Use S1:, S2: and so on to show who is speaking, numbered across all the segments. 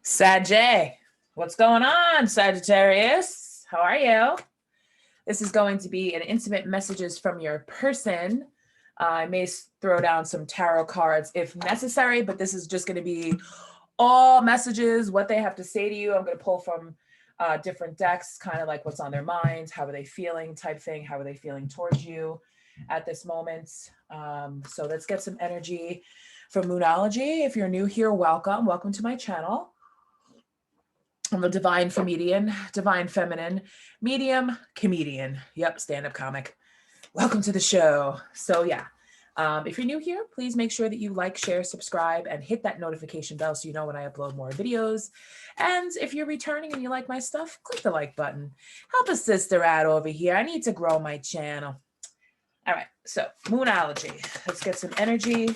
S1: Sag, what's going on, Sagittarius? How are you? This is going to be an intimate messages from your person. I may throw down some tarot cards if necessary, but this is just going to be all messages, what they have to say to you. I'm going to pull from different decks, kind of like what's on their minds, how are they feeling type thing, how are they feeling towards you at this moment. So let's get some energy from Moonology. If you're new here, welcome. Welcome to my channel. I'm a divine comedian, divine feminine, medium comedian. Yep, stand-up comic. Welcome to the show. So yeah, if you're new here, please make sure that you like, share, subscribe, and hit that notification bell so you know when I upload more videos. And if you're returning and you like my stuff, click the like button. Help a sister out over here. I need to grow my channel. All right, so Moonology. Let's get some energy.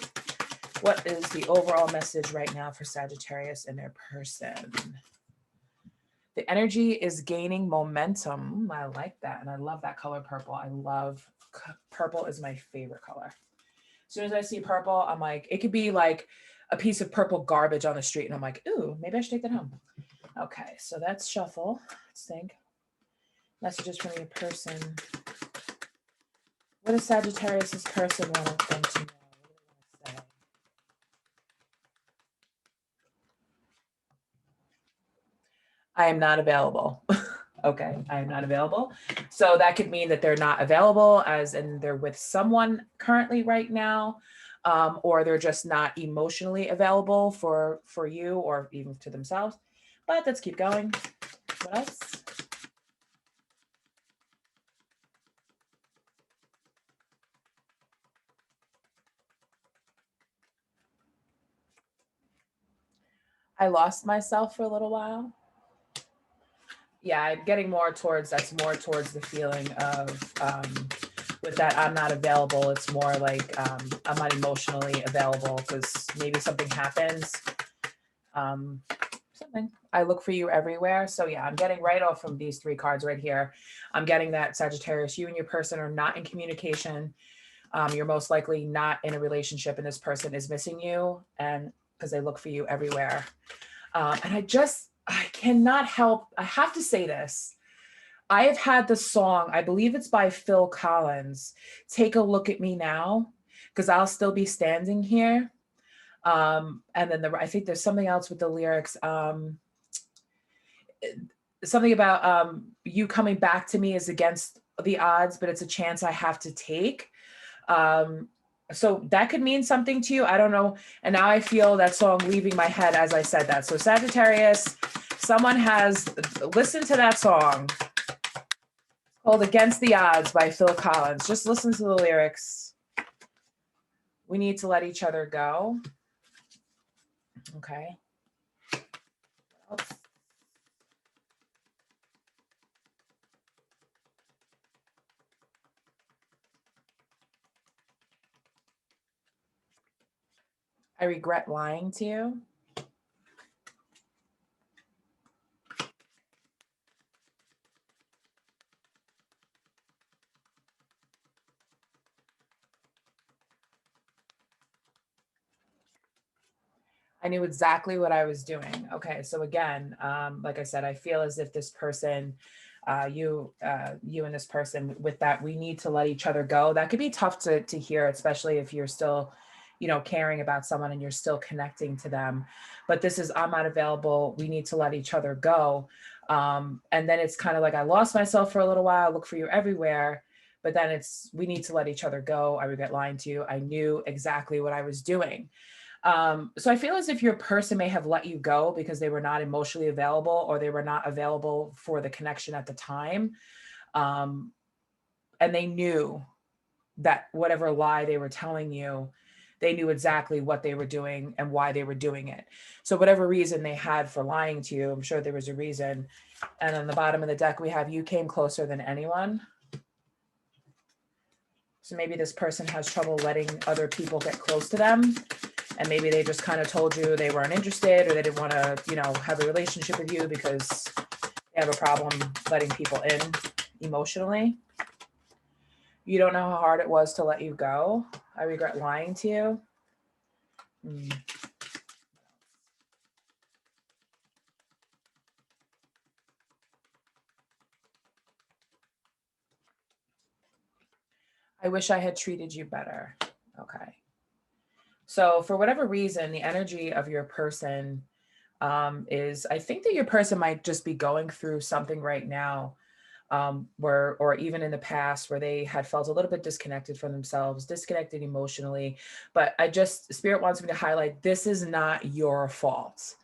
S1: What is the overall message right now for Sagittarius and their person? The energy is gaining momentum. I like that. And I love that color purple. I love purple is my favorite color. As soon as I see purple, I'm like, it could be like a piece of purple garbage on the street. And I'm like, ooh, maybe I should take that home. Okay, so that's shuffle. Let's think. Messages from your person. What does Sagittarius' person want them to know? What do they want to say? I am not available. Okay, I am not available. So that could mean that they're not available as in they're with someone currently right now, or they're just not emotionally available for you or even to themselves. But let's keep going. What else? I lost myself for a little while. Yeah, I'm getting more towards, that's more towards the feeling of, with that I'm not available, it's more like I'm not emotionally available because maybe something happens. Something. I look for you everywhere. So yeah, I'm getting right off from these three cards right here. I'm getting that Sagittarius, you and your person are not in communication. You're most likely not in a relationship and this person is missing you and because they look for you everywhere. And I cannot help, I have to say this. I have had the song, I believe it's by Phil Collins, Take a Look at Me Now, because I'll still be standing here. And then I think there's something else with the lyrics. Something about you coming back to me is against the odds, but it's a chance I have to take. So that could mean something to you. I don't know. And now I feel that song leaving my head as I said that. So Sagittarius, someone has listened to that song called Against the Odds by Phil Collins. Just listen to the lyrics. We need to let each other go. Okay. I regret lying to you. I knew exactly what I was doing. Okay, so again, like I said, I feel as if this person, you and this person, with that, we need to let each other go. That could be tough to hear, especially if you're still, caring about someone and you're still connecting to them. But this is, I'm not available. We need to let each other go. And then it's kind of like I lost myself for a little while. Look for you everywhere. But then it's, we need to let each other go. I regret lying to you. I knew exactly what I was doing. So I feel as if your person may have let you go because they were not emotionally available or they were not available for the connection at the time. And they knew that whatever lie they were telling you, they knew exactly what they were doing and why they were doing it. So whatever reason they had for lying to you, I'm sure there was a reason. And on the bottom of the deck, we have you came closer than anyone. So maybe this person has trouble letting other people get close to them. And maybe they just kind of told you they weren't interested or they didn't want to, have a relationship with you because they have a problem letting people in emotionally. You don't know how hard it was to let you go. I regret lying to you. I wish I had treated you better. Okay. So for whatever reason, the energy of your person is, I think that your person might just be going through something right now, where, or even in the past, where they had felt a little bit disconnected from themselves, disconnected emotionally. But Spirit wants me to highlight, this is not your fault.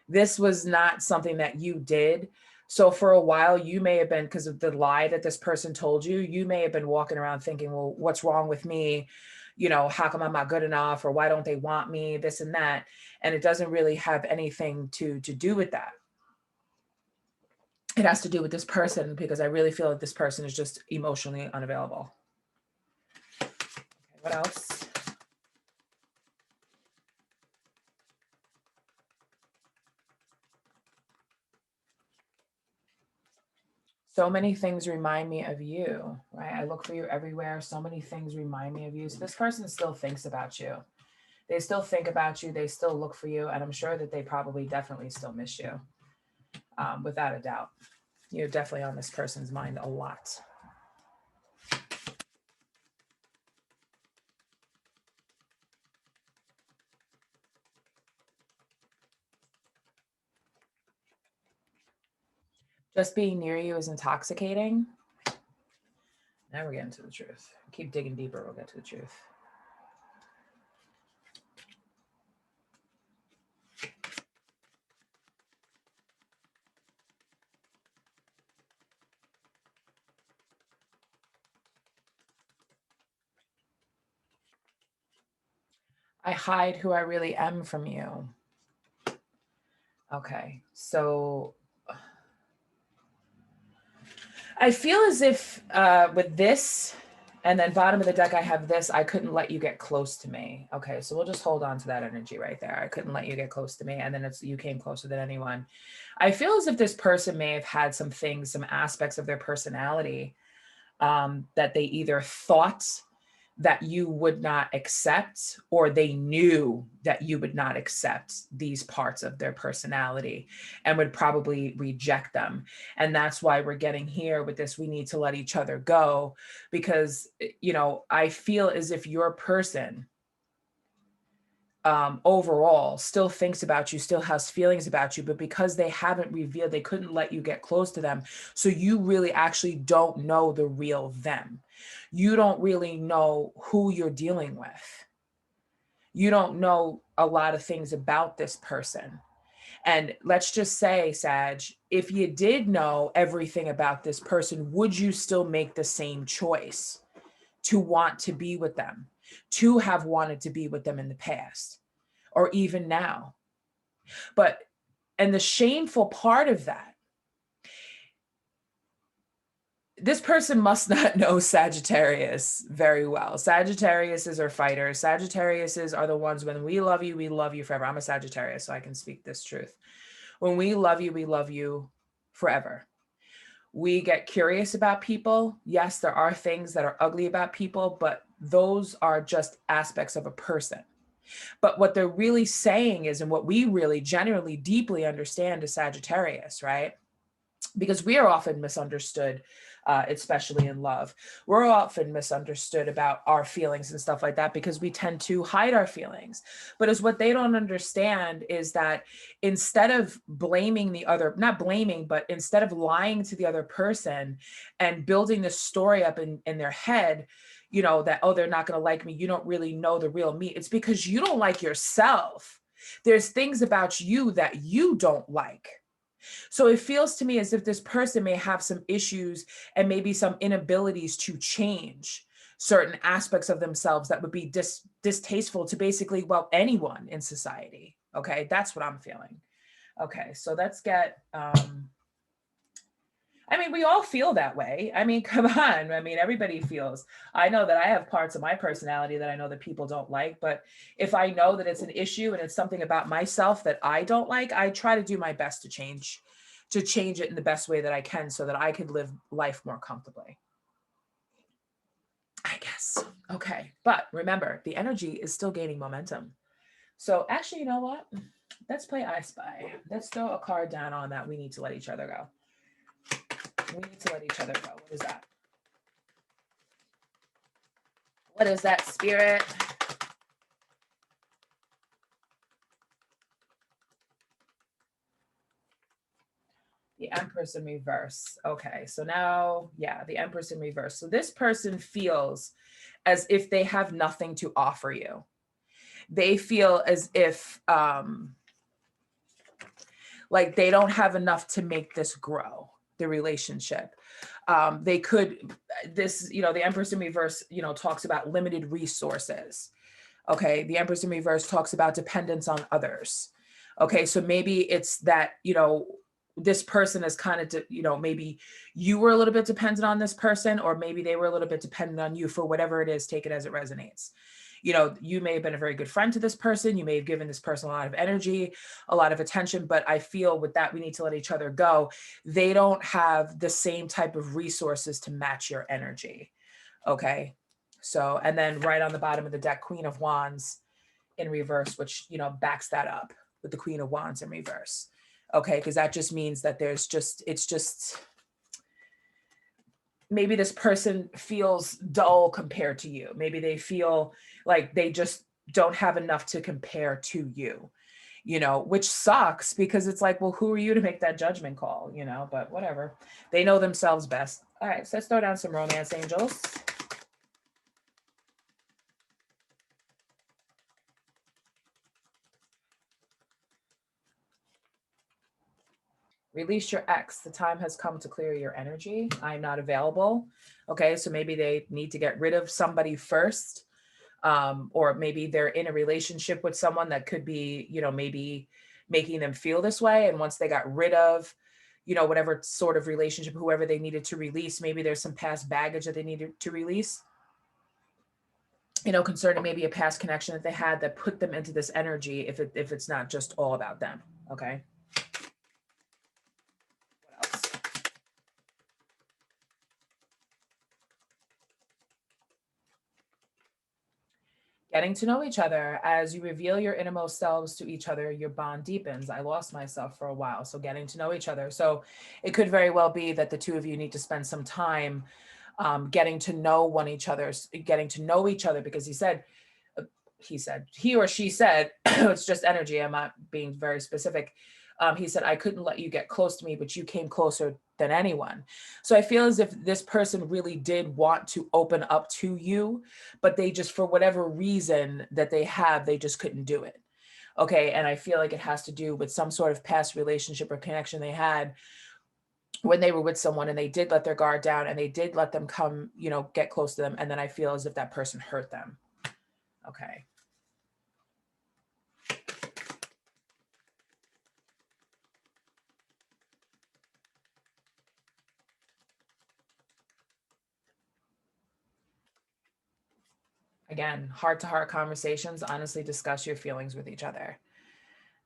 S1: This was not something that you did. So for a while, you may have been, because of the lie that this person told you, you may have been walking around thinking, well, what's wrong with me? You know, how come I'm not good enough? Or why don't they want me? This and that. And it doesn't really have anything to do with that. It has to do with this person, because I really feel like this person is just emotionally unavailable. Okay, what else? So many things remind me of you, right? I look for you everywhere. So many things remind me of you. So this person still thinks about you. They still think about you. They still look for you. And I'm sure that they probably definitely still miss you, without a doubt. You're definitely on this person's mind a lot. Just being near you is intoxicating. Now we're getting to the truth. Keep digging deeper, we'll get to the truth. I hide who I really am from you. Okay, so I feel as if with this, and then bottom of the deck, I have this, I couldn't let you get close to me. Okay, so we'll just hold on to that energy right there. I couldn't let you get close to me. And then it's, you came closer than anyone. I feel as if this person may have had some things, some aspects of their personality that they either thought that you would not accept, or they knew that you would not accept these parts of their personality and would probably reject them. And that's why we're getting here with this. We need to let each other go, because, you know, I feel as if your person overall still thinks about you, still has feelings about you, but because they haven't revealed, they couldn't let you get close to them. So you really actually don't know the real them. You don't really know who you're dealing with. You don't know a lot of things about this person. And let's just say, Sag, if you did know everything about this person, would you still make the same choice to want to be with them, to have wanted to be with them in the past, or even now? But, and the shameful part of that, this person must not know Sagittarius very well. Sagittariuses are fighters. Sagittariuses are the ones, when we love you forever. I'm a Sagittarius, so I can speak this truth. When we love you forever. We get curious about people. Yes, there are things that are ugly about people, but those are just aspects of a person. But what they're really saying is, and what we really genuinely deeply understand is Sagittarius, right? Because we are often misunderstood, especially in love. We're often misunderstood about our feelings and stuff like that, because we tend to hide our feelings. But as what they don't understand is that instead of blaming the other, not blaming, but instead of lying to the other person and building this story up in their head, you know, that, oh, they're not going to like me, you don't really know the real me. It's because you don't like yourself. There's things about you that you don't like. So it feels to me as if this person may have some issues and maybe some inabilities to change certain aspects of themselves that would be distasteful to basically, well, anyone in society. Okay, that's what I'm feeling. Okay, so let's get, I mean, we all feel that way. I mean, come on. I mean, everybody feels. I know that I have parts of my personality that I know that people don't like, but if I know that it's an issue and it's something about myself that I don't like, I try to do my best to change it in the best way that I can so that I could live life more comfortably, I guess. Okay. But remember, the energy is still gaining momentum. So actually, you know what? Let's play I Spy. Let's throw a card down on that. We need to let each other go. We need to let each other go. What is that? What is that, Spirit? The Empress in reverse. Okay, so now, yeah, the Empress in reverse. So this person feels as if they have nothing to offer you. They feel as if like they don't have enough to make this grow, the relationship. They could, this, you know, the Empress in reverse, you know, talks about limited resources. Okay, the Empress in reverse talks about dependence on others. Okay, so maybe it's that, you know, this person is kind of, you know, maybe you were a little bit dependent on this person, or maybe they were a little bit dependent on you. For whatever it is, take it as it resonates. You know, you may have been a very good friend to this person. You may have given this person a lot of energy, a lot of attention, but I feel with that, we need to let each other go. They don't have the same type of resources to match your energy. Okay. So, and then right on the bottom of the deck, Queen of Wands in reverse, which, you know, backs that up with the Queen of Wands in reverse. Okay. Because that just means that there's just, it's just, maybe this person feels dull compared to you. Maybe they feel like they just don't have enough to compare to you, you know, which sucks because it's like, well, who are you to make that judgment call, you know, but whatever. They know themselves best. All right. So let's throw down some romance angels. Release your ex. The time has come to clear your energy. I'm not available. Okay, so maybe they need to get rid of somebody first. Or maybe they're in a relationship with someone that could be, you know, maybe making them feel this way. And once they got rid of, you know, whatever sort of relationship, whoever they needed to release, maybe there's some past baggage that they needed to release, you know, concerning maybe a past connection that they had that put them into this energy if it's not just all about them. Okay. What else? Getting to know each other. As you reveal your innermost selves to each other, your bond deepens. I lost myself for a while. So getting to know each other. So it could very well be that the two of you need to spend some time getting to know getting to know each other, because he or she said, it's just energy. I'm not being very specific. He said, I couldn't let you get close to me, but you came closer than anyone. So I feel as if this person really did want to open up to you, but they just, for whatever reason that they have, they just couldn't do it. Okay. And I feel like it has to do with some sort of past relationship or connection they had when they were with someone, and they did let their guard down and they did let them come, you know, get close to them. And then I feel as if that person hurt them. Okay. Again, heart to heart conversations, honestly discuss your feelings with each other.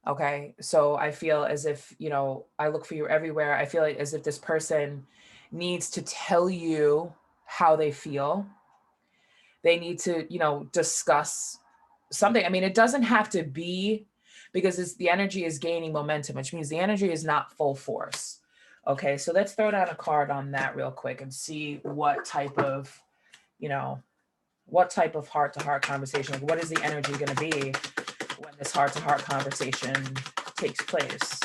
S1: Okay. So I feel as if, you know, I look for you everywhere. I feel like as if this person needs to tell you how they feel. They need to, you know, discuss something. I mean, it doesn't have to be, because the energy is gaining momentum, which means the energy is not full force. Okay. So let's throw down a card on that real quick and see what type of, you know, what type of heart to heart conversation, like what is the energy going to be when this heart to heart conversation takes place?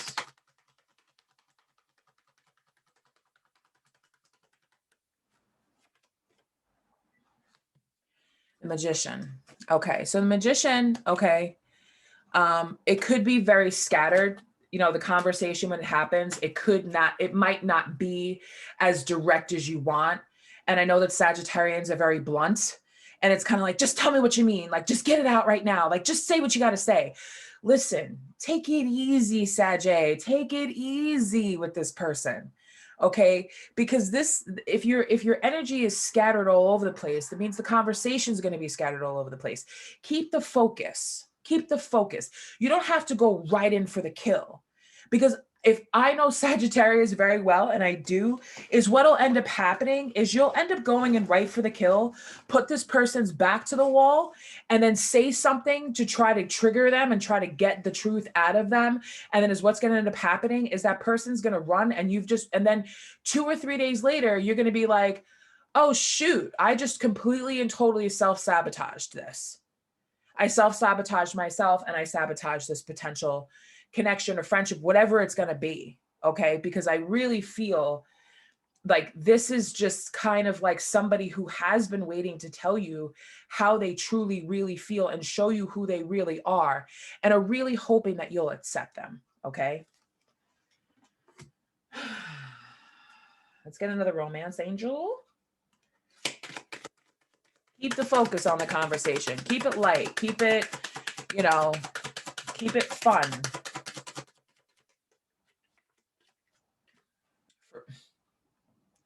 S1: The Magician. Okay. So the Magician, okay. It could be very scattered. You know, the conversation when it happens, it might not be as direct as you want. And I know that Sagittarians are very blunt. And it's kind of like, just tell me what you mean. Like, just get it out right now. Like, just say what you got to say. Listen, take it easy, Sag. Take it easy with this person. Okay. Because if your energy is scattered all over the place, that means the conversation is going to be scattered all over the place. Keep the focus. Keep the focus. You don't have to go right in for the kill, because if I know Sagittarius very well, and I do, is what'll end up happening is you'll end up going in right for the kill, put this person's back to the wall, and then say something to try to trigger them and try to get the truth out of them. And then is what's going to end up happening is that person's going to run, and and then 2 or 3 days later, you're going to be like, oh, shoot, I just completely and totally self-sabotaged this. I self-sabotaged myself and I sabotaged this potential connection or friendship, whatever it's going to be. Okay. Because I really feel like this is just kind of like somebody who has been waiting to tell you how they truly, really feel and show you who they really are and are really hoping that you'll accept them. Okay. Let's get another romance angel. Keep the focus on the conversation. Keep it light. Keep it, keep it fun.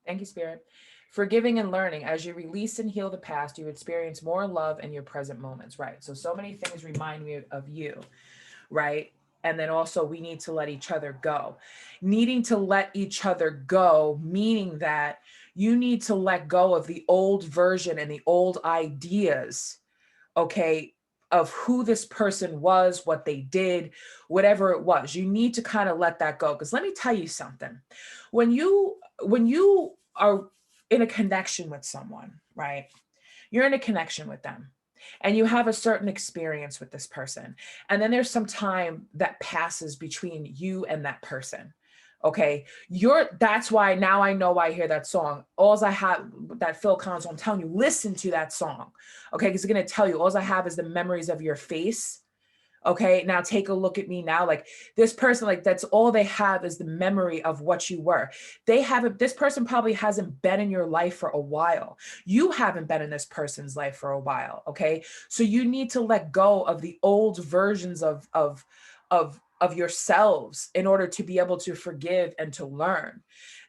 S1: Thank you, Spirit. Forgiving and learning. As you release and heal the past, you experience more love in your present moments. Right. So many things remind me of you. Right. And then also we need to let each other go. Needing to let each other go, meaning that you need to let go of the old version and the old ideas, okay, of who this person was, what they did, whatever it was. You need to kind of let that go. Because let me tell you something. When you are in a connection with someone, right? You're in a connection with them and you have a certain experience with this person. And then there's some time that passes between you and that person. Okay. That's why now I know why I hear that song. All I have, that Phil Collins, I'm telling you, listen to that song. Okay. Because it's going to tell you, all I have is the memories of your face. Okay. Now take a look at me now. Like this person, like that's all they have is the memory of what you were. This person probably hasn't been in your life for a while. You haven't been in this person's life for a while. Okay. So you need to let go of the old versions of yourselves in order to be able to forgive and to learn.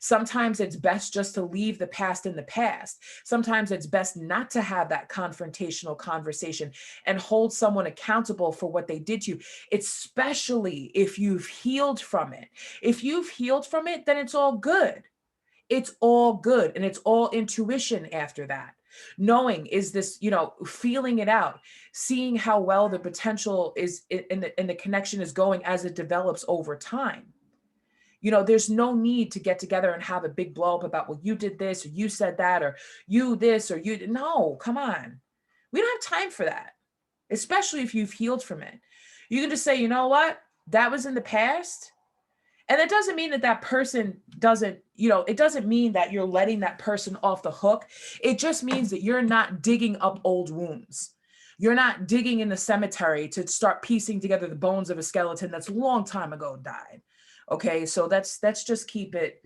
S1: Sometimes it's best just to leave the past in the past. Sometimes it's best not to have that confrontational conversation and hold someone accountable for what they did to you, especially if you've healed from it. If you've healed from it, then it's all good. It's all good. And it's all intuition after that. Knowing is this, feeling it out, seeing how well the potential is in the connection is going as it develops over time. There's no need to get together and have a big blow up about, well, you did this, or you said that, or you this, or you, no, come on. We don't have time for that, especially if you've healed from it. You can just say, you know what, that was in the past. And it doesn't mean that person doesn't, it doesn't mean that you're letting that person off the hook. It just means that you're not digging up old wounds. You're not digging in the cemetery to start piecing together the bones of a skeleton that's a long time ago died. Okay, so that's just keep it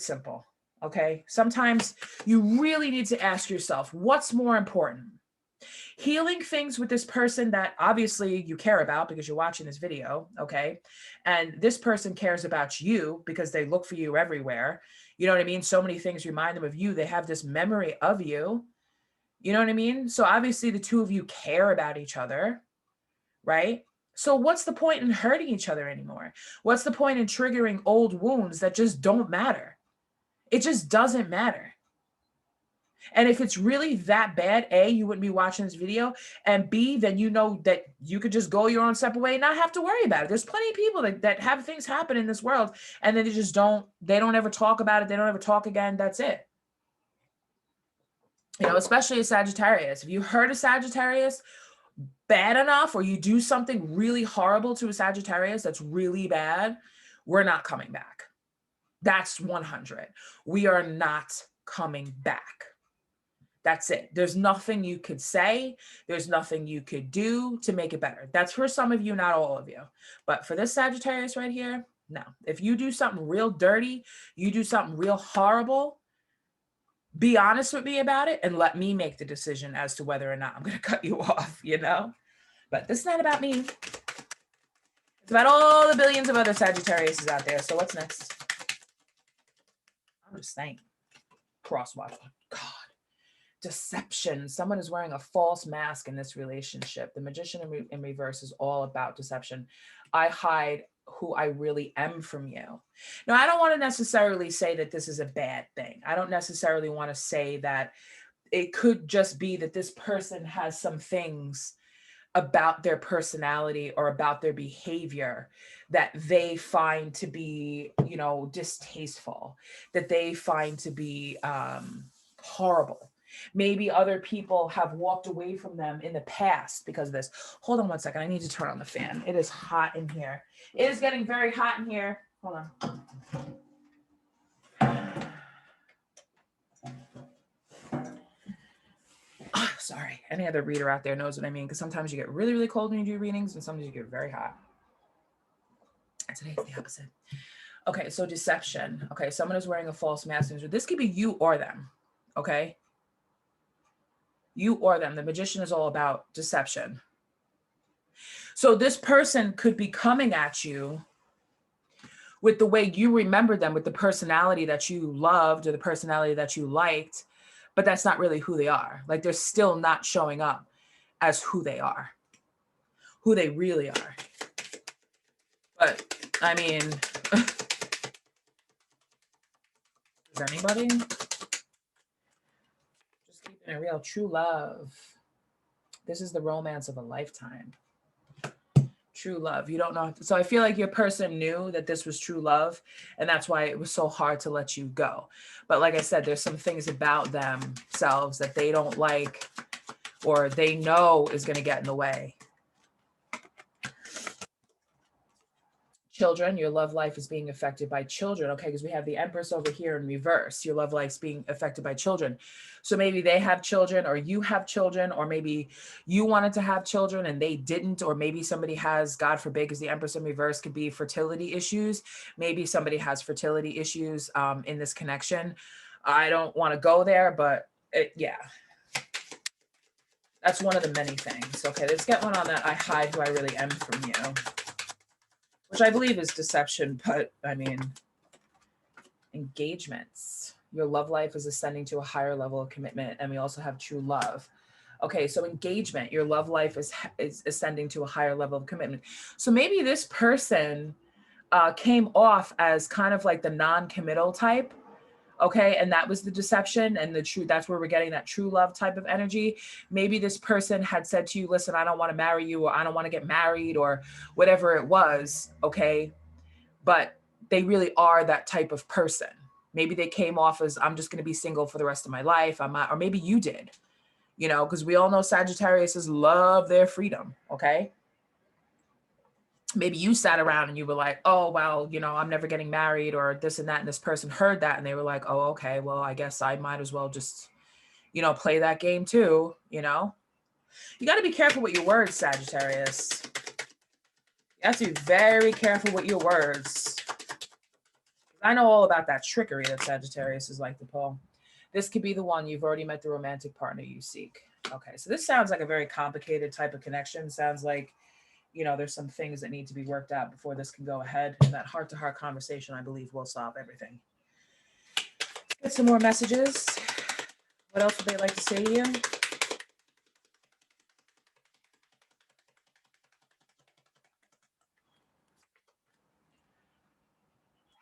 S1: simple. Okay, sometimes you really need to ask yourself, what's more important? Healing things with this person that obviously you care about because you're watching this video, okay? And this person cares about you because they look for you everywhere. You know what I mean? So many things remind them of you. They have this memory of you. You know what I mean? So obviously the two of you care about each other, right? So what's the point in hurting each other anymore? What's the point in triggering old wounds that just don't matter? It just doesn't matter. And if it's really that bad, A, you wouldn't be watching this video, and B, then you know that you could just go your own separate way and not have to worry about it. There's plenty of people that have things happen in this world and then they don't ever talk about it. They don't ever talk again. That's it. Especially a Sagittarius. If you hurt a Sagittarius bad enough, or you do something really horrible to a Sagittarius that's really bad, we're not coming back. That's 100. We are not coming back. That's it. There's nothing you could say. There's nothing you could do to make it better. That's for some of you, not all of you. But for this Sagittarius right here, no. If you do something real dirty, you do something real horrible, be honest with me about it and let me make the decision as to whether or not I'm going to cut you off, But this is not about me. It's about all the billions of other Sagittariuses out there. So what's next? I'm just saying. Crosswatch. God. Deception. Someone is wearing a false mask in this relationship. The Magician in reverse is all about deception. I hide who I really am from you. Now, I don't want to necessarily say that this is a bad thing. I don't necessarily want to say that it could just be that this person has some things about their personality or about their behavior that they find to be, distasteful, that they find to be, horrible. Maybe other people have walked away from them in the past because of this. Hold on one second. I need to turn on the fan. It is hot in here. It is getting very hot in here. Hold on. Oh, sorry. Any other reader out there knows what I mean, because sometimes you get really, really cold when you do readings and sometimes you get very hot. And today's the opposite. Okay, so deception. Okay, someone is wearing a false mask. This could be you or them, okay? You or them. The magician is all about deception. So this person could be coming at you with the way you remember them, with the personality that you loved or the personality that you liked, but that's not really who they are. Like, they're still not showing up as who they are, who they really are. But I mean, is anybody? Just keeping it real. True love. This is the romance of a lifetime. True love. You don't know. So I feel like your person knew that this was true love, and that's why it was so hard to let you go. But like I said, there's some things about themselves that they don't like or they know is going to get in the way. Children, your love life is being affected by children. Okay, because we have the Empress over here in reverse. Your love life's being affected by children. So maybe they have children, or you have children, or maybe you wanted to have children and they didn't, or maybe somebody has, God forbid, because the Empress in reverse could be fertility issues. Maybe somebody has fertility issues in this connection. I don't want to go there, but yeah. That's one of the many things. Okay, let's get one on that. I hide who I really am from you. Which I believe is deception, but I mean, engagements. Your love life is ascending to a higher level of commitment. And we also have true love. Okay, so engagement, your love life is ascending to a higher level of commitment. So maybe this person came off as kind of like the non-committal type. Okay, and that was the deception and the true, that's where we're getting that true love type of energy. Maybe this person had said to you, listen, I don't want to marry you, or I don't want to get married, or whatever it was, okay? But they really are that type of person. Maybe they came off as, I'm just going to be single for the rest of my life. I'm not, or maybe you did, you know, because we all know Sagittarius love their freedom, okay? Maybe you sat around and you were like, oh, well, you know, I'm never getting married or this and that. And this person heard that and they were like, oh, okay, well, I guess I might as well just, you know, play that game too. You know, you got to be careful with your words, Sagittarius. You have to be very careful with your words. I know all about that trickery that Sagittarius is like to pull. This could be the one. You've already met the romantic partner you seek. Okay, so this sounds like a very complicated type of connection. Sounds like, you know, there's some things that need to be worked out before this can go ahead. And that heart-to-heart conversation, I believe, will solve everything. Get some more messages. What else would they like to say to you?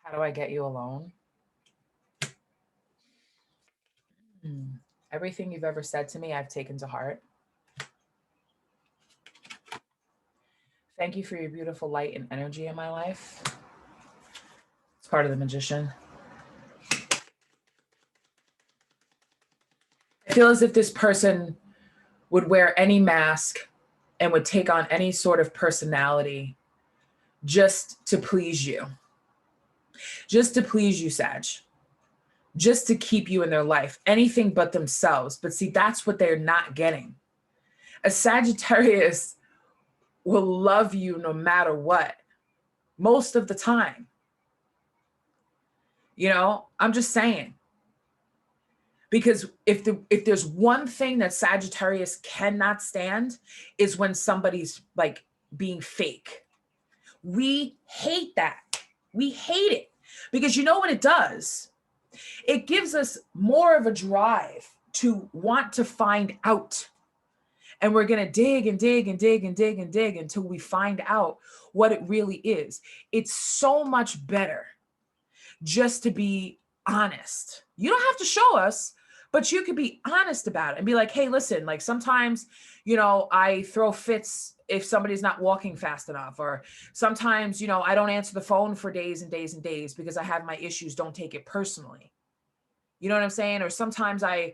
S1: How do I get you alone? Everything you've ever said to me, I've taken to heart. Thank you for your beautiful light and energy in my life. It's part of the magician. I feel as if this person would wear any mask and would take on any sort of personality just to please you. Just to please you, Sag. Just to keep you in their life. Anything but themselves. But see, that's what they're not getting. A Sagittarius will love you no matter what, most of the time. You know, I'm just saying. Because if there's one thing that Sagittarius cannot stand is when somebody's like being fake. We hate that. We hate it. Because you know what it does? It gives us more of a drive to want to find out. And we're going to dig and dig and dig and dig and dig until we find out what it really is. It's so much better just to be honest. You don't have to show us, but you could be honest about it and be like, hey, listen, like sometimes, you know, I throw fits if somebody's not walking fast enough, or sometimes, you know, I don't answer the phone for days and days and days because I have my issues. Don't take it personally. You know what I'm saying? Or sometimes I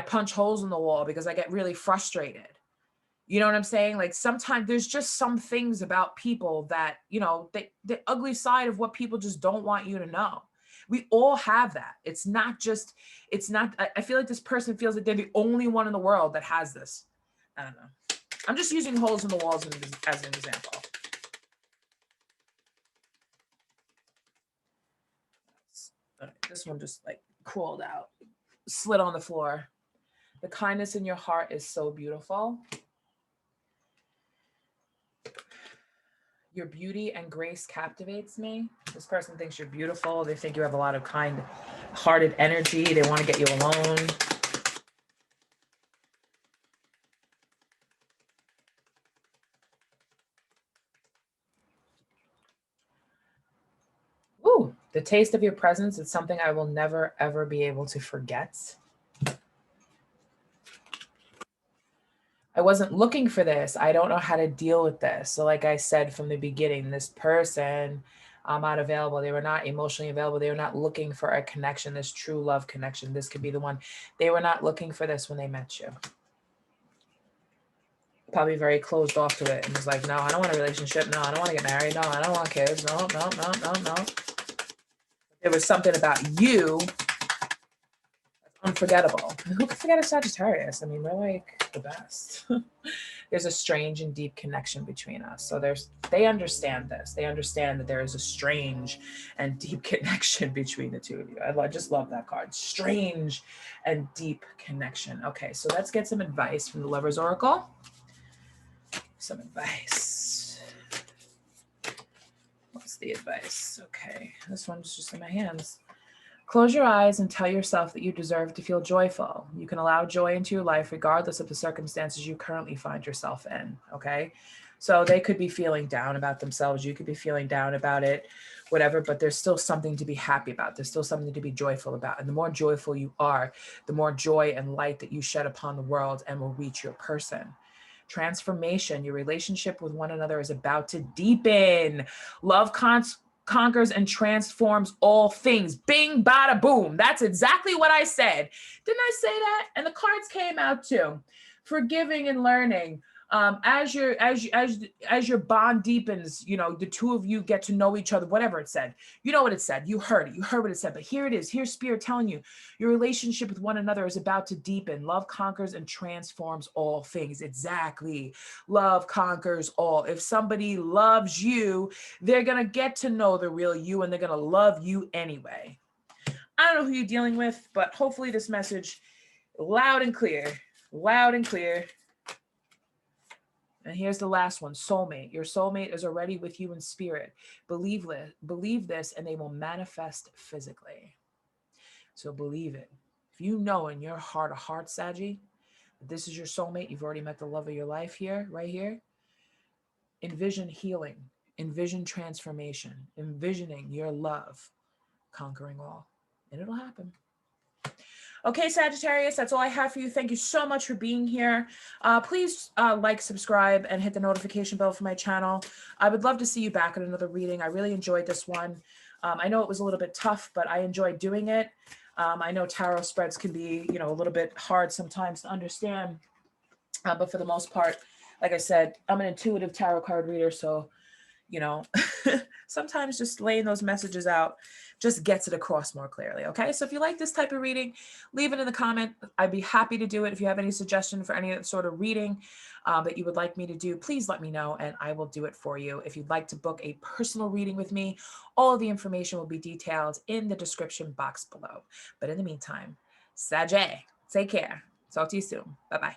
S1: punch holes in the wall because I get really frustrated. You know what I'm saying? Like sometimes there's just some things about people that, the ugly side of what people just don't want you to know. We all have that. I feel like this person feels like they're the only one in the world that has this. I don't know. I'm just using holes in the walls as an example. All right, this one just like crawled out, slid on the floor. The kindness in your heart is so beautiful. Your beauty and grace captivates me. This person thinks you're beautiful. They think you have a lot of kind-hearted energy. They want to get you alone. Ooh, the taste of your presence is something I will never, ever be able to forget. I wasn't looking for this. I don't know how to deal with this. So like I said from the beginning, this person, not available. They were not emotionally available. They were not looking for a connection, this true love connection. This could be the one. They were not looking for this when they met you. Probably very closed off to it and was like, no, I don't want a relationship. No, I don't want to get married. No, I don't want kids. No. There was something about you unforgettable. Who could forget a Sagittarius? I mean, we're like the best. There's a strange and deep connection between us. So they understand this. They understand that there is a strange and deep connection between the two of you. I just love that card. Strange and deep connection. Okay, so let's get some advice from the Lover's Oracle. Some advice. What's the advice? Okay, this one's just in my hands. Close your eyes and tell yourself that you deserve to feel joyful. You can allow joy into your life regardless of the circumstances you currently find yourself in, okay? So they could be feeling down about themselves. You could be feeling down about it, whatever, but there's still something to be happy about. There's still something to be joyful about. And the more joyful you are, the more joy and light that you shed upon the world and will reach your person. Transformation, your relationship with one another is about to deepen. Love conquers and transforms all things. Bing, bada, boom. That's exactly what I said. Didn't I say that? And the cards came out too. Forgiving and learning. As your bond deepens, the two of you get to know each other, whatever it said. You know what it said. You heard it. You heard what it said. But here it is. Here's Spirit telling you your relationship with one another is about to deepen. Love conquers and transforms all things. Exactly. Love conquers all. If somebody loves you, they're going to get to know the real you and they're going to love you anyway. I don't know who you're dealing with, but hopefully this message loud and clear. And here's the last one, soulmate. Your soulmate is already with you in spirit. Believe this, and they will manifest physically. So believe it. If you know in your heart of hearts, Saggy, that this is your soulmate, you've already met the love of your life here, right here. Envision healing, envision transformation, envisioning your love conquering all, and it'll happen. Okay, Sagittarius, that's all I have for you. Thank you so much for being here. Please like, subscribe, and hit the notification bell for my channel. I would love to see you back at another reading. I really enjoyed this one. I know it was a little bit tough, but I enjoyed doing it. I know tarot spreads can be, a little bit hard sometimes to understand. But for the most part, like I said, I'm an intuitive tarot card reader, so sometimes just laying those messages out just gets it across more clearly. Okay. So if you like this type of reading, leave it in the comment. I'd be happy to do it. If you have any suggestion for any sort of reading that you would like me to do, please let me know and I will do it for you. If you'd like to book a personal reading with me, all of the information will be detailed in the description box below. But in the meantime, Sag, take care. Talk to you soon. Bye-bye.